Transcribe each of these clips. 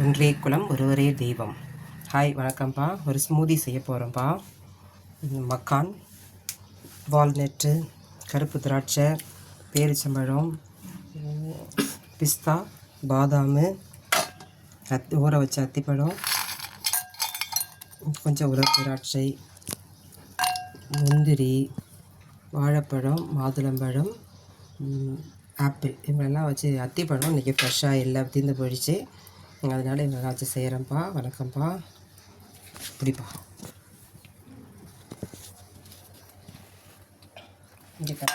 ஒன்றே குலம் ஒருவரே தெய்வம். ஹாய், வணக்கம்ப்பா. ஒரு ஸ்மூதி செய்ய போகிறோம்ப்பா. மக்கான், வால்நட்டு, கருப்பு திராட்சை, பேரிச்சம்பழம், பிஸ்தா, பாதாம், ஊற வச்ச அத்திப்பழம், கொஞ்சம் உலர் திராட்சை, முந்திரி, வாழைப்பழம், மாதுளம்பழம், ஆப்பிள், இவங்களெல்லாம் வச்சு அத்திப்பழம் இன்றைக்கி ஃப்ரெஷ்ஷாக எல்லாம் தீர்ந்து போயிடுச்சு. அதனால் இவங்கெல்லாம் வச்சு செய்கிறேன்ப்பா. வணக்கம்ப்பா. இப்படிப்பா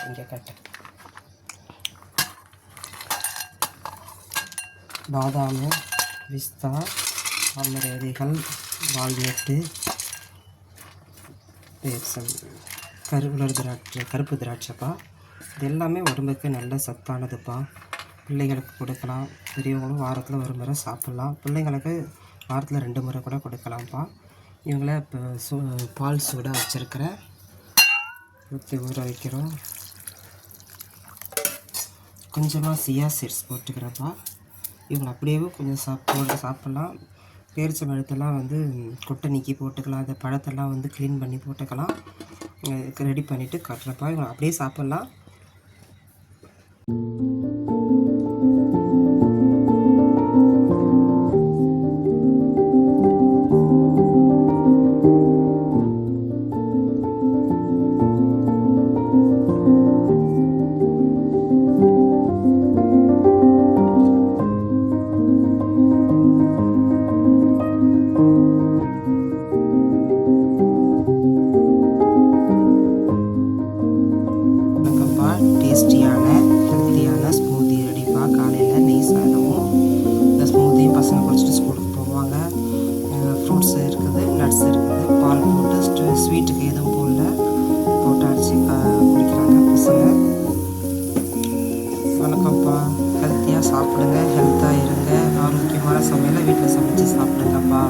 இங்கே கட்டு பாதாம், பிஸ்தா, தாமரை விதைகள், வால்நட்டு, உலர் திராட்சை, கருப்பு திராட்சைப்பா. இது எல்லாமே உடம்புக்கு நல்ல சத்தானதுப்பா. பிள்ளைகளுக்கு கொடுக்கலாம், பெரியவங்களும் வாரத்தில் ஒரு முறை சாப்பிட்லாம். பிள்ளைங்களுக்கு வாரத்தில் 2 முறை கூட கொடுக்கலாம்ப்பா. இவங்கள இப்போ பால் சூடாக வச்சுருக்கிறேன், ஊற்றி ஊற வைக்கிறோம். கொஞ்சமாக சியா சீட்ஸ் போட்டுக்கிறேன்ப்பா. இவங்களை அப்படியே கொஞ்சம் சாப்பிட்லாம். பேரிச்சை பழத்தெல்லாம் கொட்டை நீக்கி போட்டுக்கலாம். அந்த பழத்தெல்லாம் க்ளீன் பண்ணி போட்டுக்கலாம். ரெடி பண்ணிவிட்டு கட்டுறப்பா. இவங்க அப்படியே சாப்பிட்லாம். டேஸ்டியான ஹெல்த்தியான ஸ்மூதி ரெடிப்பா. காலையில் நெய் சாதமும் இந்த ஸ்மூதியும் பசங்க குடிச்சிட்டு ஸ்கூலுக்கு போவாங்க. ஃப்ரூட்ஸ் இருக்குது, நட்ஸ் இருக்குது, பால் போட்டு ஸ்வீட்டுக்கு எதுவும் போட்டு அடிச்சு குடிக்கிறாங்க பசங்க. வணக்கம்ப்பா. ஹெல்த்தியாக சாப்பிடுங்க, ஹெல்த்தாக இருங்க. ஆரோக்கியமான சமையலை வீட்டில் சமைச்சு சாப்பிடுங்கப்பா.